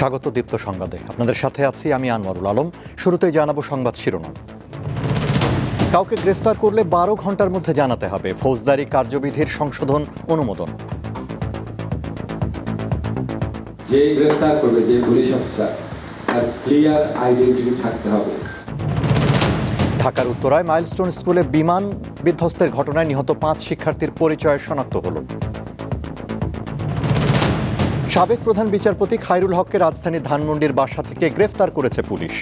স্বাগত দীপ্ত সংবাদে। আপনাদের সাথে আছি আমি আনোয়ারুল আলম। শুরুতেই জানাবো সংবাদ শিরোনাম। কাউকে গ্রেফতার করলে 12 ঘন্টার মধ্যে জানাতে হবে, ফৌজদারি কার্যবিধির সংশোধন অনুমোদন। যে গ্রেফতার করবে, যে পুলিশ অফিসার, তার ক্লিয়ার আইডেন্টিটি থাকতে হবে। ঢাকার উত্তরায় মাইলস্টোন স্কুলে বিমান বিধ্বস্তের ঘটনায় নিহত 5 শিক্ষার্থীর পরিচয় শনাক্ত হল। সাবেক প্রধান বিচারপতি খায়রুল হককে রাজধানীর ধানমন্ডির বাসা থেকে গ্রেফতার করেছে পুলিশ।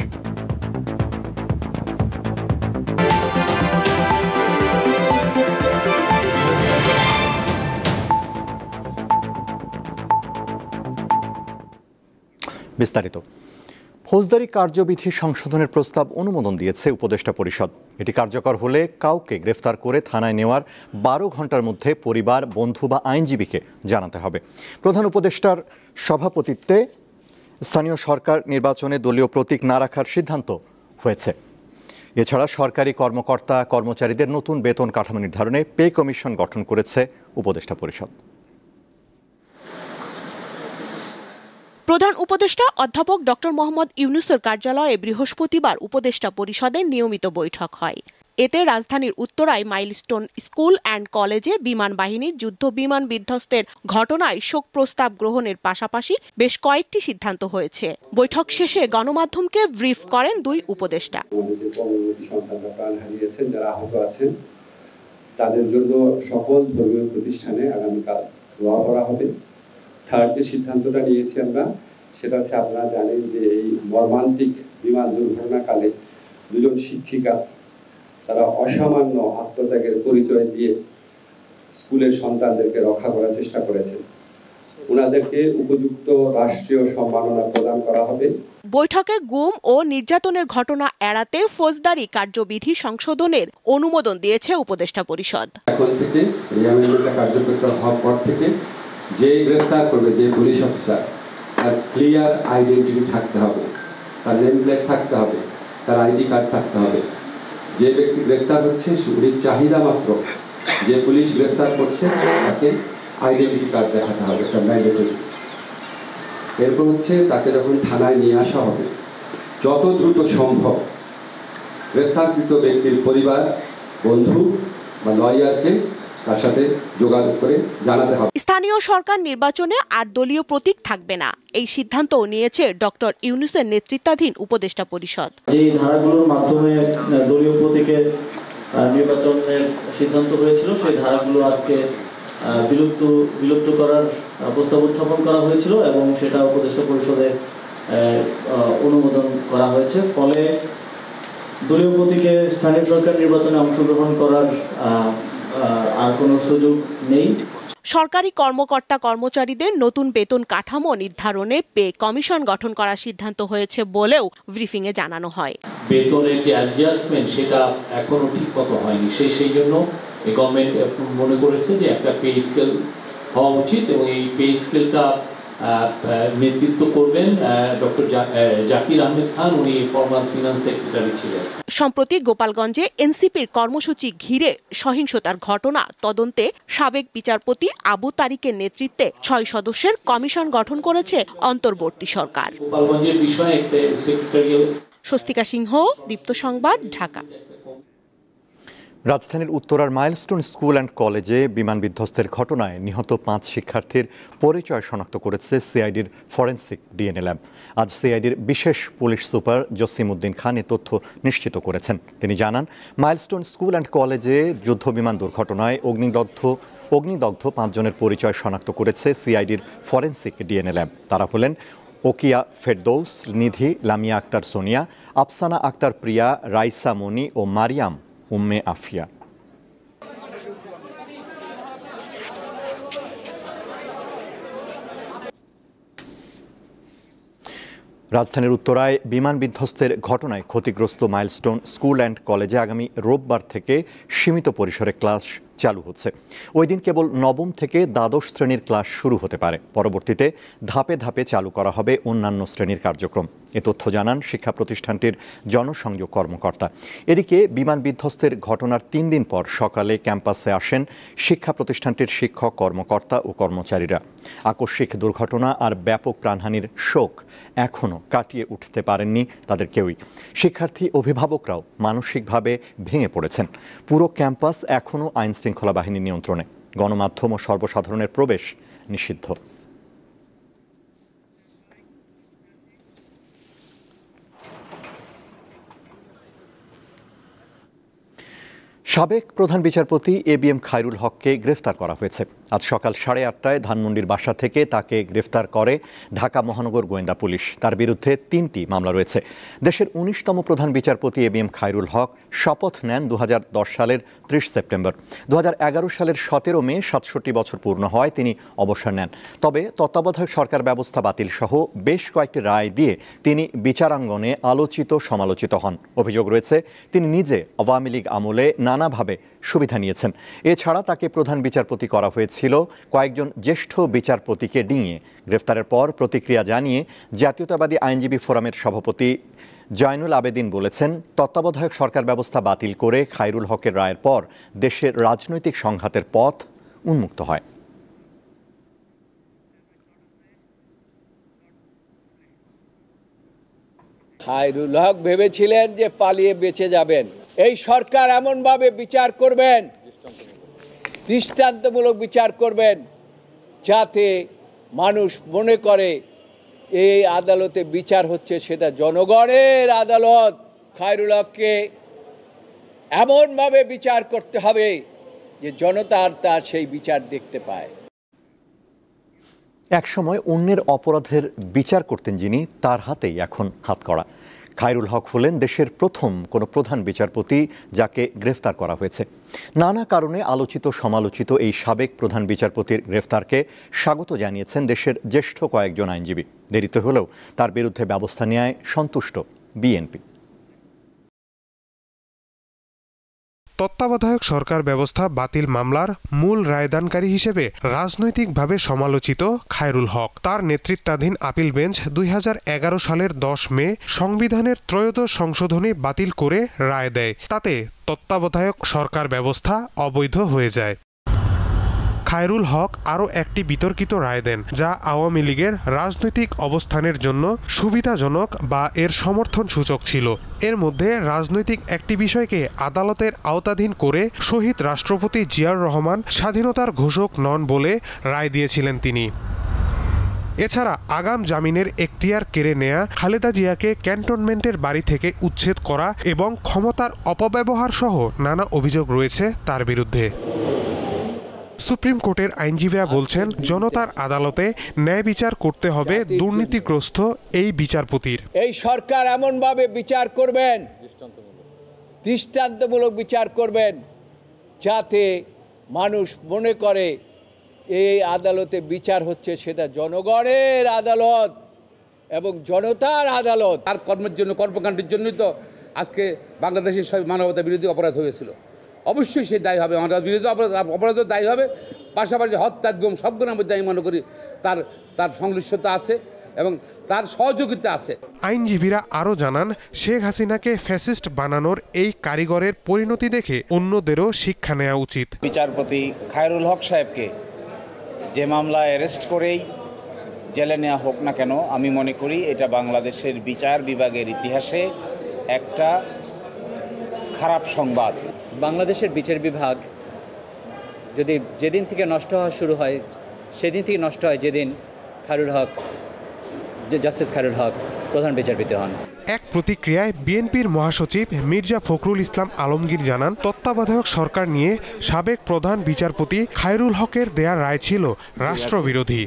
বিস্তারিত। ফৌজদারি কার্যবিধি সংশোধনের প্রস্তাব অনুমোদন দিয়েছে উপদেষ্টা পরিষদ। এটি কার্যকর হলে কাউকে গ্রেফতার করে থানায় নেওয়ার 12 ঘন্টার মধ্যে পরিবার, বন্ধু বা আইনজীবীকে জানাতে হবে। প্রধান উপদেষ্টার সভাপতিত্বে স্থানীয় সরকার নির্বাচনে দলীয় প্রতীক না রাখার সিদ্ধান্ত হয়েছে। এছাড়া সরকারি কর্মকর্তা কর্মচারীদের নতুন বেতন কাঠামো নির্ধারণে পে কমিশন গঠন করেছে উপদেষ্টা পরিষদ। প্রধান উপদেষ্টা অধ্যাপক ডক্টর মোহাম্মদ ইউনূসের কার্যালয়ে বৃহস্পতিবার উপদেষ্টা পরিষদের নিয়মিত বৈঠক হয়। এতে রাজধানীর উত্তরায় মাইলস্টোন স্কুল অ্যান্ড কলেজে বিমান বাহিনীর যুদ্ধ বিমান বিধ্বস্তের ঘটনায় শোক প্রস্তাব গ্রহণের পাশাপাশি বেশ কয়েকটি সিদ্ধান্ত হয়েছে। বৈঠক শেষে গণমাধ্যমকে ব্রিফ করেন দুই উপদেষ্টা। প্রাণ হারিয়েছেন, যারা আহত আছেন, তাদের জন্য সকল ধর্মীয় প্রতিষ্ঠানে আগামীকাল দোয়া করা হবে। থার্ড যে সিদ্ধান্তটা নিয়েছি আমরা, সেটা হচ্ছে, আপনারা জানেন যে এই মর্মান্তিক বিমান দুর্ঘটনাকালে দুজন শিক্ষিকা তারা অসামান্য আত্মত্যাগের পরিচয় দিয়ে স্কুলের সন্তানদেরকে রক্ষা করার চেষ্টা করেছেন। ওনাদেরকে উপযুক্ত রাষ্ট্রীয় সম্মাননা প্রদান করা হবে। বৈঠকে গুম ও নির্যাতনের ঘটনা এড়াতে ফৌজদারি কার্যবিধি সংশোধনের অনুমোদন দিয়েছে উপদেষ্টা পরিষদ। এখন থেকে এই আইনটা কার্যকর হওয়ার পর থেকে যে গ্রেফতার করবে, যে পুলিশ অফিসার, তার ক্লিয়ার আইডেন্টিটি থাকতে হবে, তার নেম প্লেট থাকতে হবে, তার আইডি কার্ড থাকতে হবে। যে ব্যক্তি গ্রেফতার হচ্ছে সেগুলির চাহিদা মাত্র যে পুলিশ গ্রেফতার করছে তাকে আইডেন্টিটি কার্ড দেখাতে হবে, তার ম্যান্ডেটরি। এরপর হচ্ছে, তাকে যখন থানায় নিয়ে আসা হবে, যত দ্রুত সম্ভব গ্রেফতারকৃত ব্যক্তির পরিবার, বন্ধু বা লয়ারকে তার সাথে যোগাযোগ করে জানাতে হবে। স্থানীয় সরকার নির্বাচনে আর দলীয় প্রতীক থাকবে না, এই সিদ্ধান্ত নিয়েছে ডক্টর ইউনূসের নেতৃত্বাধীন উপদেষ্টা পরিষদ। যে ধারাগুলোর মাধ্যমে দলীয় প্রতীকের নির্বাচনের সিদ্ধান্ত হয়েছিল, সেই ধারাগুলো আজকে বিলুপ্ত করার প্রস্তাব উত্থাপন করা হয়েছিল এবং সেটা উপদেষ্টা পরিষদে অনুমোদন করা হয়েছে। ফলে দলীয় প্রতীকে স্থানীয় সরকার নির্বাচনে অংশগ্রহণ করার আর কোনো সুযোগ নেই। সরকারি কর্মকর্তা কর্মচারীদের নতুন বেতন কাঠামো নির্ধারণে পে কমিশন গঠন করার সিদ্ধান্ত হয়েছে বলেও ব্রিফিং এ জানানো হয়। বেতনের যে অ্যাডজাস্টমেন্ট, সেটা এখনো ঠিক মতো হয়নি। সেই জন্য গভর্নমেন্ট মনে করেছে যে একটা পে স্কেল হওয়া উচিত এবং এই পে স্কেলটা নেতৃত্ব করবেন ডক্টর জাকির আহমেদ খান। উনি ফরমার ফিনান্স সেক্রেটারি ছিলেন। সম্প্রতি গোপালগঞ্জে এনসিপির কর্মসূচি ঘিরে সহিংসতার ঘটনা তদন্তে সাবেক বিচারপতি আবু তারিকের নেতৃত্বে 6 সদস্যের কমিশন গঠন করেছে অন্তর্বর্তী সরকার। গোপালগঞ্জের বিষয়ে একটা সেক্রেটারিয়াল। স্বস্তিকা সিংহ, দীপ্ত সংবাদ, ঢাকা। রাজধানীর উত্তরার মাইলস্টোন স্কুল অ্যান্ড কলেজে বিমান বিধ্বস্তের ঘটনায় নিহত 5 শিক্ষার্থীর পরিচয় শনাক্ত করেছে সিআইডির ফরেন্সিক ডিএনএ ল্যাব। আজ সিআইডির বিশেষ পুলিশ সুপার জসিমউদ্দিন খান এ তথ্য নিশ্চিত করেছেন। তিনি জানান, মাইলস্টোন স্কুল অ্যান্ড কলেজে যুদ্ধ বিমান দুর্ঘটনায় অগ্নিদগ্ধ 5 জনের পরিচয় শনাক্ত করেছে সিআইডির ফরেন্সিক ডিএনএ ল্যাব। তারা হলেন ওকিয়া ফেরদৌস, নিধি, লামিয়া আক্তার সোনিয়া, আফসানা আক্তার প্রিয়া, রাইসা মনি ও মারিয়াম উম্মে আফিয়া। রাজধানীর উত্তরায় বিমান বিধ্বস্তের ঘটনায় ক্ষতিগ্রস্ত মাইলস্টোন স্কুল অ্যান্ড কলেজে আগামী রোববার থেকে সীমিত পরিসরে ক্লাস চালু হচ্ছে। ওই দিন কেবল নবম থেকে দ্বাদশ শ্রেণীর ক্লাস শুরু হতে পারে। পরবর্তীতে ধাপে ধাপে চালু করা হবে অন্যান্য শ্রেণীর কার্যক্রম। এ তথ্য জানান শিক্ষা প্রতিষ্ঠানটির জনসংযোগ কর্মকর্তা। এদিকে বিমান বিধ্বস্তের ঘটনার 3 দিন পর সকালে ক্যাম্পাসে আসেন শিক্ষা প্রতিষ্ঠানটির শিক্ষক, কর্মকর্তা ও কর্মচারীরা। আকস্মিক দুর্ঘটনা আর ব্যাপক প্রাণহানির শোক এখনও কাটিয়ে উঠতে পারেননি তাদের কেউই। শিক্ষার্থী, অভিভাবকরাও মানসিকভাবে ভেঙে পড়েছেন। পুরো ক্যাম্পাস এখনও আইন শৃঙ্খলা বাহিনীর নিয়ন্ত্রণে। গণমাধ্যম ও সর্বসাধারণের প্রবেশ নিষিদ্ধ। সাবেক প্রধান বিচারপতি এবিএম খায়রুল হককে গ্রেফতার করা হয়েছে। আজ সকাল 8:30টায় ধানমন্ডির বাসা থেকে তাকে গ্রেফতার করে ঢাকা মহানগর গোয়েন্দা পুলিশ। তার বিরুদ্ধে 3টি মামলা রয়েছে। দেশের 19তম প্রধান বিচারপতি এবিএম খায়রুল হক শপথ নেন 2010 সালের 30 সেপ্টেম্বর। 2011 সালের 17 মে 67 বছর পূর্ণ হয় তিনি অবসর নেন। তবে তত্ত্বাবধায়ক সরকার ব্যবস্থা বাতিল সহ বেশ কয়েকটি রায় দিয়ে তিনি বিচারাঙ্গনে আলোচিত সমালোচিত হন। অভিযোগ রয়েছে তিনি নিজে আওয়ামী লীগ আমলে নানাভাবে সুবিধা নিয়েছেন। এছাড়া তাকে প্রধান বিচারপতি করা হয়েছিল কয়েকজন জ্যেষ্ঠ বিচারপতিকে ডিঙিয়ে। গ্রেফতারের পর প্রতিক্রিয়া জানিয়ে জাতীয়তাবাদী আইনজীবী ফোরামের সভাপতি জয়নুল আবেদিন বলেছেন, তত্ত্বাবধায়ক সরকার ব্যবস্থা বাতিল করে খায়রুল হকের রায়ের পর দেশের রাজনৈতিক সংঘাতের পথ উন্মুক্ত হয়। খায়রুল হক ভেবেছিলেন যে পালিয়ে বেঁচে যাবেন। এই সরকার এমনভাবে বিচার করবেন, দৃষ্টান্তমূলক বিচার করবেন, যাতে মানুষ মনে করে এই আদালতে বিচার হচ্ছে সেটা জনগণের আদালত। খায়রুল হককে এমনভাবে বিচার করতে হবে যে জনতা তার সেই বিচার দেখতে পায়। একসময় অন্যের অপরাধের বিচার করতেন যিনি, তার হাতেই এখন হাতকড়া। খায়রুল হক হলেন দেশের প্রথম কোনো প্রধান বিচারপতি যাকে গ্রেফতার করা হয়েছে। নানা কারণে আলোচিত সমালোচিত এই সাবেক প্রধান বিচারপতির গ্রেফতারকে স্বাগত জানিয়েছেন দেশের জ্যেষ্ঠ কয়েকজন আইনজীবী। দেরিতে হলেও তার বিরুদ্ধে ব্যবস্থা নেওয়ায় সন্তুষ্ট বিএনপি। তত্ত্বাবধায়ক সরকার ব্যবস্থা বাতিল মামলার মূল রায়দানকারী হিসেবে রাজনৈতিকভাবে সমালোচিত খায়রুল হক। তার নেতৃত্বাধীন আপিল বেঞ্চ 2011 সালের 10 মে সংবিধানের ত্রয়োদশ সংশোধনী বাতিল করে রায় দেয়। তাতে তত্ত্বাবধায়ক সরকার ব্যবস্থা অবৈধ হয়ে যায়। খায়রুল হক আরও একটি বিতর্কিত রায় দেন, যা আওয়ামী লীগের রাজনৈতিক অবস্থানের জন্য সুবিধাজনক বা এর সমর্থন সূচক ছিল। এর মধ্যে রাজনৈতিক একটি বিষয়কে আদালতের আওতাধীন করে শহীদ রাষ্ট্রপতি জিয়াউর রহমান স্বাধীনতার ঘোষক নন বলে রায় দিয়েছিলেন তিনি। এছাড়া আগাম জামিনের এখতিয়ার কেড়ে নেয়া, খালেদা জিয়াকে ক্যান্টনমেন্টের বাড়ি থেকে উচ্ছেদ করা এবং ক্ষমতার অপব্যবহার সহ নানা অভিযোগ রয়েছে তার বিরুদ্ধে। সুপ্রিম কোর্টের আইনজীবীরা বলছেন, জনতার আদালতে ন্যায় বিচার করতে হবে দুর্নীতিগ্রস্ত এই বিচারপতির। এই সরকার এমনভাবে বিচার করবেন, দৃষ্টান্তমূলক বিচার করবেন, যাতে মানুষ মনে করে এই আদালতে বিচার হচ্ছে সেটা জনগণের আদালত এবং জনতার আদালত। তার কর্মের জন্য, কর্মকাণ্ডের জন্যই তো আজকে বাংলাদেশের সব মানবতা বিরোধী অপরাধ হয়েছিল। অবশ্যই সে দায়ী হবে, মানবতা বিরোধী অপরাধও দায়ী হবে। পাশাপাশি হত্যা, গুম সবগুলোর মধ্যে আমি মনে করি তার সংশ্লিষ্টতা আছে এবং তার সহযোগিতা আছে। আইনজীবীরা আরও জানান, শেখ হাসিনাকে ফ্যাসিস্ট বানানোর এই কারিগরের পরিণতি দেখে অন্যদেরও শিক্ষা নেওয়া উচিত। বিচারপতি খায়রুল হক সাহেবকে যে মামলায় অ্যারেস্ট করেই জেলে নেওয়া হোক না কেন, আমি মনে করি এটা বাংলাদেশের বিচার বিভাগের ইতিহাসে একটা খারাপ সংবাদ। বাংলাদেশের বিচার বিভাগ যদি যেদিন থেকে নষ্ট হওয়া শুরু হয়, সেদিন থেকে নষ্ট হয় যেদিন জাস্টিস খায়রুল হক প্রধান বিচারপতি হন। এক প্রতিক্রিয়ায় বিএনপির মহাসচিব মির্জা ফখরুল ইসলাম আলমগীর জানান, তত্ত্বাবধায়ক সরকার নিয়ে সাবেক প্রধান বিচারপতি খায়রুল হকের দেয়া রায় ছিল রাষ্ট্রবিরোধী।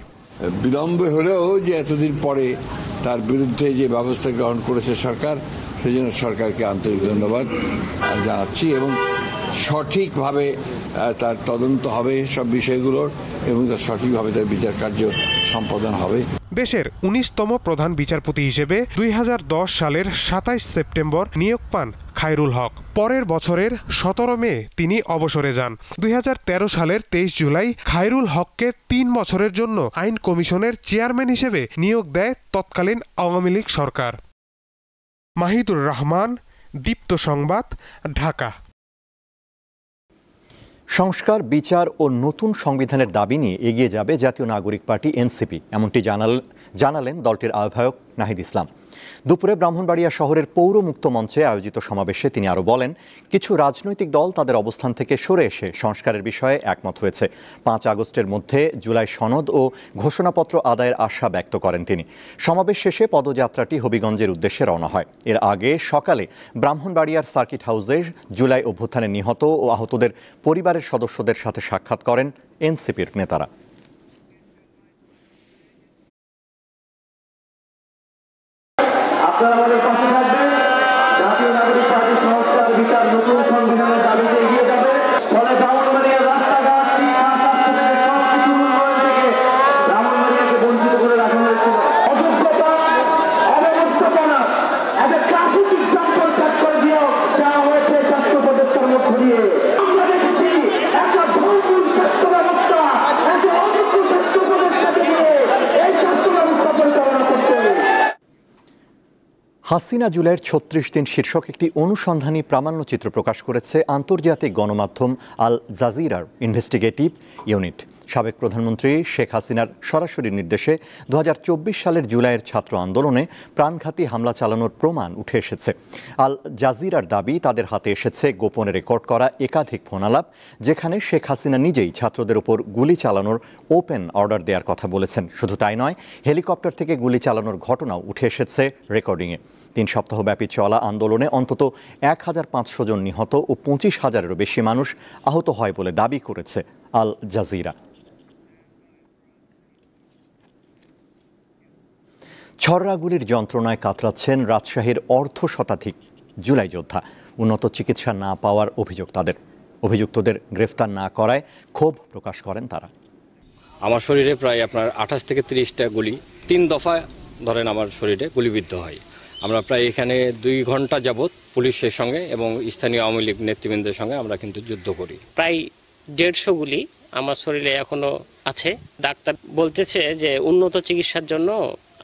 বিলম্বে হলেও যে এতদিন পরে তার বিরুদ্ধে যে ব্যবস্থা গ্রহণ করেছে সরকার, সেজন্য সরকারকে আন্তরিক ধন্যবাদ জানাচ্ছি এবং সঠিকভাবে তার তদন্ত হবে সব বিষয়গুলোর এবং তার সঠিকভাবে তার বিচার কার্য সম্পাদন হবে। দেশের 19তম প্রধান বিচারপতি হিসেবে 2010 সালের 27 সেপ্টেম্বর নিয়োগ পান খায়রুল হক। পরের বছরের 17 মে তিনি অবসরে যান। 2013 সালের 23 জুলাই খায়রুল হককে 3 বছরের জন্য আইন কমিশনের চেয়ারম্যান হিসেবে নিয়োগ দেয় তৎকালীন আওয়ামী লীগ সরকার। মাহিদুর রহমান, দীপ্ত সংবাদ, ঢাকা। সংস্কার, বিচার ও নতুন সংবিধানের দাবি নিয়ে এগিয়ে যাবে জাতীয় নাগরিক পার্টি এনসিপি, এমনটি জানালেন দলটির আহ্বায়ক নাহিদ ইসলাম। দুপুরে ব্রাহ্মণবাড়িয়া শহরের পৌর মুক্ত মঞ্চে আয়োজিত সমাবেশে তিনি আরও বলেন, কিছু রাজনৈতিক দল তাদের অবস্থান থেকে সরে এসে সংস্কারের বিষয়ে একমত হয়েছে। 5 আগস্টের মধ্যে জুলাই সনদ ও ঘোষণাপত্র আদায়ের আশা ব্যক্ত করেন তিনি। সমাবেশ শেষে পদযাত্রাটি হবিগঞ্জের উদ্দেশ্যে রওনা হয়। এর আগে সকালে ব্রাহ্মণবাড়িয়ার সার্কিট হাউসে জুলাই অভ্যুত্থানে নিহত ও আহতদের পরিবারের সদস্যদের সাথে সাক্ষাৎ করেন এনসিপির নেতারা। আপনারা আমাদের পাশে থাকবেন। জাতীয় নাগরিক পার্টি সংস্কার, বিচার, নতুন সংবিধানের দাবিতে এগিয়ে যাবে। ফলে ব্রাহ্মণবাড়িয়ার রাস্তাঘাট, শিক্ষা, স্বাস্থ্য থেকে সবকিছু উন্নয়ন থেকে ব্রাহ্মণবাড়িয়াকে বঞ্চিত করে রাখা হয়েছিল। অযোগ্যতা, অব্যবস্থাপনা একটা ক্লাসিক এক্সাম্পল সেট করে দেওয়া হয়েছে স্বাস্থ্য উপদেষ্টার মধ্য দিয়ে। আমরা দেখেছি একটা ভুল স্বাস্থ্য ব্যবস্থা, একটা অযোগ্য স্বাস্থ্য উপদেষ্টাকে দিয়ে এই স্বাস্থ্য ব্যবস্থা পরিচালনা করতে হবে। হাসিনা জুলাইয়ের 36 দিন শীর্ষক একটি অনুসন্ধানী প্রামাণ্যচিত্র প্রকাশ করেছে আন্তর্জাতিক গণমাধ্যম আল জাজিরার ইনভেস্টিগেটিভ ইউনিট। সাবেক প্রধানমন্ত্রী শেখ হাসিনার সরাসরি নির্দেশে 2024 সালের জুলাইয়ের ছাত্র আন্দোলনে প্রাণঘাতী হামলা চালানোর প্রমাণ উঠে এসেছে। আল জাজিরার দাবি, তাদের হাতে এসেছে গোপনে রেকর্ড করা একাধিক ফোনালাপ, যেখানে শেখ হাসিনা নিজেই ছাত্রদের উপর গুলি চালানোর ওপেন অর্ডার দেওয়ার কথা বলেছেন। শুধু তাই নয়, হেলিকপ্টার থেকে গুলি চালানোর ঘটনাও উঠে এসেছে রেকর্ডিংয়ে। 3 সপ্তাহব্যাপী চলা আন্দোলনে অন্তত 1500 জন নিহত ও 25,000-এরও বেশি মানুষ আহত হয় বলে দাবি করেছে আল জাজিরা। ছররাগুলির যন্ত্রণায় কাতরাচ্ছেন রাজশাহীর অর্ধশতাধিক জুলাই যোদ্ধা। উন্নত চিকিৎসা না পাওয়ার অভিযোগ তাদের। অভিযুক্তদের গ্রেফতার না করায় ক্ষোভ প্রকাশ করেন তারা। আমার শরীরে প্রায় আপনার 28 থেকে 30টা গুলি 3 দফা ধরেন আমার শরীরে গুলিবিদ্ধ হয়। আমরা প্রায় এখানে 2 ঘন্টা যাবৎ পুলিশের সঙ্গে এবং স্থানীয় আওয়ামী লীগ নেতৃবৃন্দের সঙ্গে আমরা কিন্তু যুদ্ধ করি। প্রায় 150 গুলি আমার শরীরে এখনো আছে। ডাক্তার বলতেছে যে উন্নত চিকিৎসার জন্য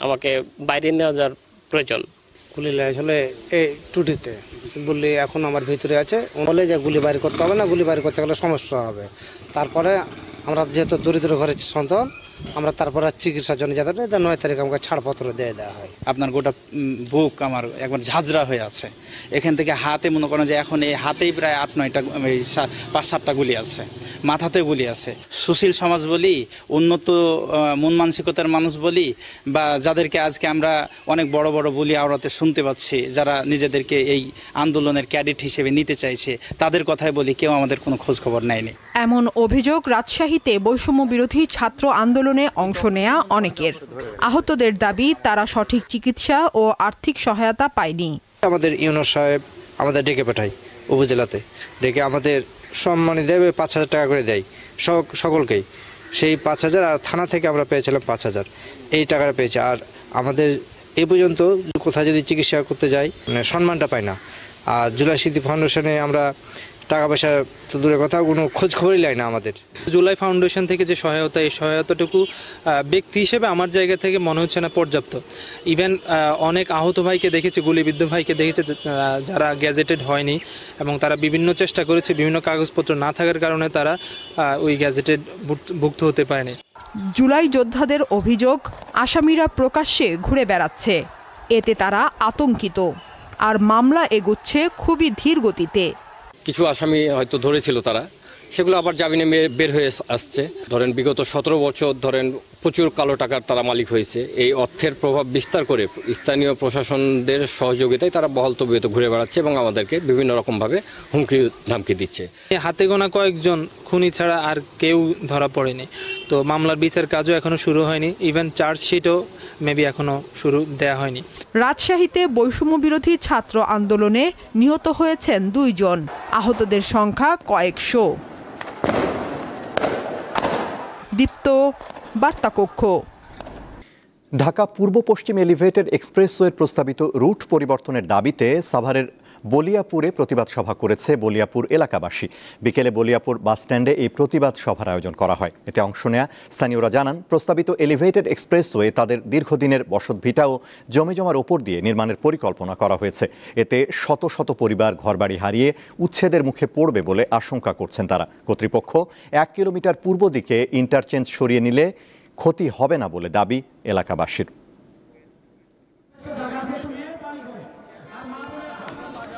আমাকে বাইরে নেওয়া যাওয়ার প্রয়োজন। গুলি আসলে এই টুটিতে বললি এখন আমার ভিতরে আছে, বলে যে গুলি বাইর করতে হবে না, গুলি বাইর করতে গেলে সমস্যা হবে। তারপরে আমরা যেহেতু দরিদ্র ঘরের সন্তান, আমরা তারপরে চিকিৎসার জন্য যাতে 9 তারিখ আমাকে ছাড়পত্র দিয়ে দেওয়া হয়। আপনার গোটা বুক আমার একবার ঝাঁঝরা হয়ে আছে। এখান থেকে হাতে মনে করেন যে এখন এই হাতেই প্রায় 8-9টা 5-7টা গুলি আছে, মাথাতে গুলি আছে। সুশীল সমাজ বলি, উন্নত মন মানসিকতার মানুষ বলি, বা যাদেরকে আজকে আমরা অনেক বড় বড় বলি আওড়াতে শুনতে পাচ্ছি, যারা নিজেদেরকে এই আন্দোলনের ক্যাডেট হিসেবে নিতে চাইছে, তাদের কথাই বলি, কেউ আমাদের কোনো খোঁজ খবর নেয়নি। এমন অভিযোগ রাজশাহীতে বৈষম্য বিরোধী ছাত্র আন্দোলনে অংশ নেয়া অনেকের। আহতদের দাবি, তারা সঠিক চিকিৎসা ও আর্থিক সহায়তা পায়নি। আমাদের ইউনো সাহেব আমাদের ডেকে পাঠায় উপজেলাতে, ডেকে আমাদের সম্মানী দেবে 5,000 টাকা করে দেয় সকলকেই। সেই 5,000 আর থানা থেকে আমরা পেয়েছিলাম 5,000, এই টাকাটা পেয়েছি। আর আমাদের এ পর্যন্ত কোথাও যদি চিকিৎসা করতে যাই মানে সম্মানটা পাই না। আর জুলাই স্মৃতি ফাউন্ডেশনে আমরা টাকা পয়সা তো দূরের কথা, কোনো খোঁজ খবরই লাই না আমাদের। জুলাই ফাউন্ডেশন থেকে যে সহায়তা, এই সহায়তাটুকু ব্যক্তি হিসেবে আমার জায়গা থেকে মনে হচ্ছে না পর্যাপ্ত। ইভেন অনেক আহত ভাইকে দেখেছি, গুলিবিদ্ধ ভাইকে দেখেছি যারা গ্যাজেটেড হয়নি, এবং তারা বিভিন্ন চেষ্টা করেছে, বিভিন্ন কাগজপত্র না থাকার কারণে তারা ওই গ্যাজেটেড ভুক্ত হতে পারেনি। জুলাই যোদ্ধাদের অভিযোগ, আসামিরা প্রকাশ্যে ঘুরে বেড়াচ্ছে, এতে তারা আতঙ্কিত। আর মামলা এগোচ্ছে খুবই ধীর গতিতে। কিছু আসামি হয়তো ধরেছিল তারা, সেগুলো আবার জামিনে বের হয়ে আসছে। ধরেন বিগত 17 বছর ধরেন প্রচুর কালো টাকার তারা মালিক হয়েছে। এই অর্থের প্রভাব বিস্তার করে স্থানীয় প্রশাসনদের সহযোগিতায় তারা বহল তবিয়ত ঘুরে বেড়াচ্ছে এবং আমাদেরকে বিভিন্ন রকমভাবে হুমকি ধামকি দিচ্ছে। হাতে গোনা কয়েকজন খুনি ছাড়া আর কেউ ধরা পড়েনি। তো মামলার বিচার কাজও এখনো শুরু হয়নি, ইভেন চার্জশিটও মেবি এখনো শুরু দেয়া হয়নি। রাজশাহীতে বৈষম্য বিরোধী ছাত্র আন্দোলনে নিহত হয়েছেন 2 জন, আহতদের সংখ্যা কয়েকশো। দীপ্ত, বার্তা কক্ষ। ঢাকা পূর্ব পশ্চিম এলিভেটেড এক্সপ্রেসওয়ের প্রস্তাবিত রুট পরিবর্তনের দাবিতে সাভারের বলিয়াপুরে প্রতিবাদ সভা করেছে বলিয়াপুর এলাকাবাসী। বিকেলে বলিয়াপুর বাসস্ট্যান্ডে এই প্রতিবাদ সভার আয়োজন করা হয়। এতে অংশ নেয়া স্থানীয়রা জানান, প্রস্তাবিত এলিভেটেড এক্সপ্রেসওয়ে তাদের দীর্ঘদিনের বসতভিটা ও জমিজমার ওপর দিয়ে নির্মাণের পরিকল্পনা করা হয়েছে। এতে শত শত পরিবার ঘরবাড়ি হারিয়ে উচ্ছেদের মুখে পড়বে বলে আশঙ্কা করছেন তারা। কর্তৃপক্ষ 1 কিলোমিটার পূর্ব দিকে ইন্টারচেঞ্জ সরিয়ে নিলে ক্ষতি হবে না বলে দাবি এলাকাবাসীর।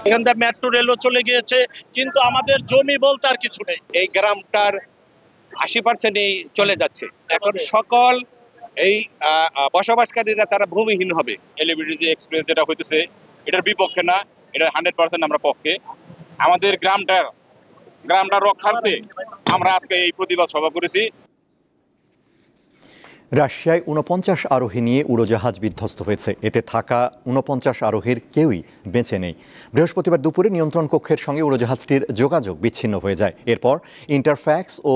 এখান থেকে মেট্রো রেলও চলে গিয়েছে, কিন্তু আমাদের জমি বলতে আর কিছু নেই। এই গ্রামটার 80%ই চলে যাচ্ছে। এখন সকল এই বসবাসকারীরা তারা ভূমিহীন হবে। এলিভেটেড এক্সপ্রেস যেটা হইতেছে এটার বিপক্ষে না, এটা 100% আমরা পক্ষে। আমাদের গ্রামটা রক্ষার্থে আমরা আজকে এই প্রতিবাদ সভা করেছি। রাশিয়ায় 49 আরোহী নিয়ে উড়োজাহাজ বিধ্বস্ত হয়েছে। এতে থাকা 49 আরোহীর কেউই বেঁচে নেই। বৃহস্পতিবার দুপুরে নিয়ন্ত্রণ কক্ষের সঙ্গে উড়োজাহাজটির যোগাযোগ বিচ্ছিন্ন হয়ে যায়। এরপর ইন্টারফ্যাক্স ও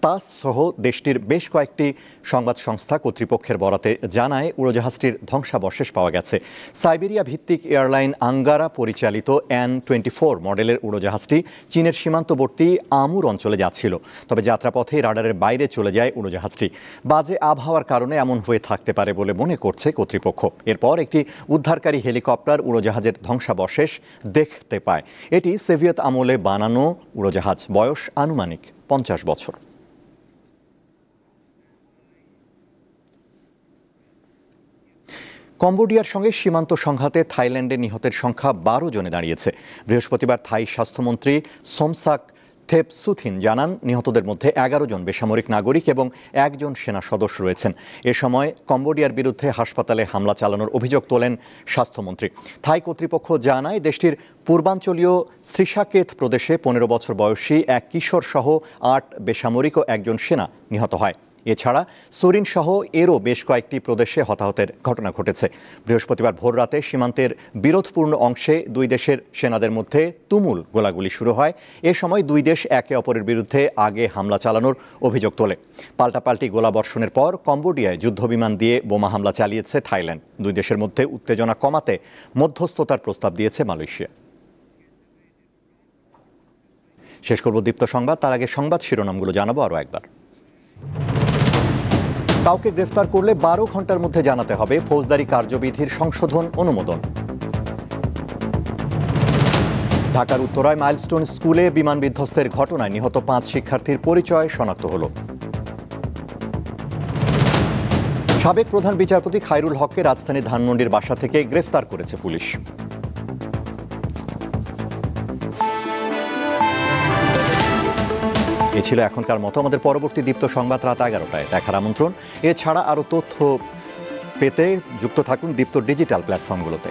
তাস সহ দেশটির বেশ কয়েকটি সংবাদ সংস্থা কর্তৃপক্ষের বরাতে জানায় উড়োজাহাজটির ধ্বংসাবশেষ পাওয়া গেছে। সাইবেরিয়া ভিত্তিক এয়ারলাইন আঙ্গারা পরিচালিত An-24 মডেলের উড়োজাহাজটি চীনের সীমান্তবর্তী আমুর অঞ্চলে যাচ্ছিল। তবে যাত্রাপথে রাডারের বাইরে চলে যায় উড়োজাহাজটি। বাজে আবহাওয়ার কারণে এমন হয়ে থাকতে পারে বলে মনে করছে কর্তৃপক্ষ। এরপর একটি উদ্ধারকারী হেলিকপ্টার উড়োজাহাজের ধ্বংসাবশেষ দেখতে পায়। এটি সোভিয়েত আমলে বানানো উড়োজাহাজ, বয়স আনুমানিক 50 বছর। কম্বোডিয়ার সঙ্গে সীমান্ত সংঘাতে থাইল্যান্ডে নিহতের সংখ্যা 12 জনে দাঁড়িয়েছে। বৃহস্পতিবার থাই স্বাস্থ্যমন্ত্রী সোমসাক থেপসুথিন জানান, নিহতদের মধ্যে 11 জন বেসামরিক নাগরিক এবং 1 জন সেনা সদস্য রয়েছেন। এ সময় কম্বোডিয়ার বিরুদ্ধে হাসপাতালে হামলা চালানোর অভিযোগ তোলেন স্বাস্থ্যমন্ত্রী। থাই কর্তৃপক্ষ জানায়, দেশটির পূর্বাঞ্চলীয় শ্রীসাকেত প্রদেশে 15 বছর বয়সী এক কিশোর সহ 8 বেসামরিক ও 1 জন সেনা নিহত হয়। এছাড়া সুরিন সহ এরও বেশ কয়েকটি প্রদেশে হতাহতের ঘটনা ঘটেছে। বৃহস্পতিবার ভোররাতে সীমান্তের বিরোধপূর্ণ অংশে 2 দেশের সেনাদের মধ্যে তুমুল গোলাগুলি শুরু হয়। এ সময় 2 দেশ একে অপরের বিরুদ্ধে আগে হামলা চালানোর অভিযোগ তোলে। পাল্টাপাল্টি গোলাবর্ষণের পর কম্বোডিয়ায় যুদ্ধবিমান দিয়ে বোমা হামলা চালিয়েছে থাইল্যান্ড। 2 দেশের মধ্যে উত্তেজনা কমাতে মধ্যস্থতার প্রস্তাব দিয়েছে মালয়েশিয়া। শেষ করব দীপ্ত সংবাদ, তার আগে সংবাদ শিরোনামগুলো জানাবো আরও একবার। কাউকে গ্রেফতার করলে 12 ঘন্টার মধ্যে জানাতে হবে ফৌজদারি কার্যবিধির সংশোধন অনুমোদন। ঢাকার উত্তরায় মাইলস্টোন স্কুলে বিমান বিধ্বস্তের ঘটনায় নিহত 5 শিক্ষার্থীর পরিচয় শনাক্ত হল। সাবেক প্রধান বিচারপতি খায়রুল হককে রাজধানীর ধানমন্ডির বাসা থেকে গ্রেফতার করেছে পুলিশ। এ ছিল এখনকার মতো। আমাদের পরবর্তী দীপ্ত সংবাদ রাত 11টায় দেখার আমন্ত্রণ। এছাড়া আরও তথ্য পেতে যুক্ত থাকুন দীপ্ত ডিজিটাল প্ল্যাটফর্মগুলোতে।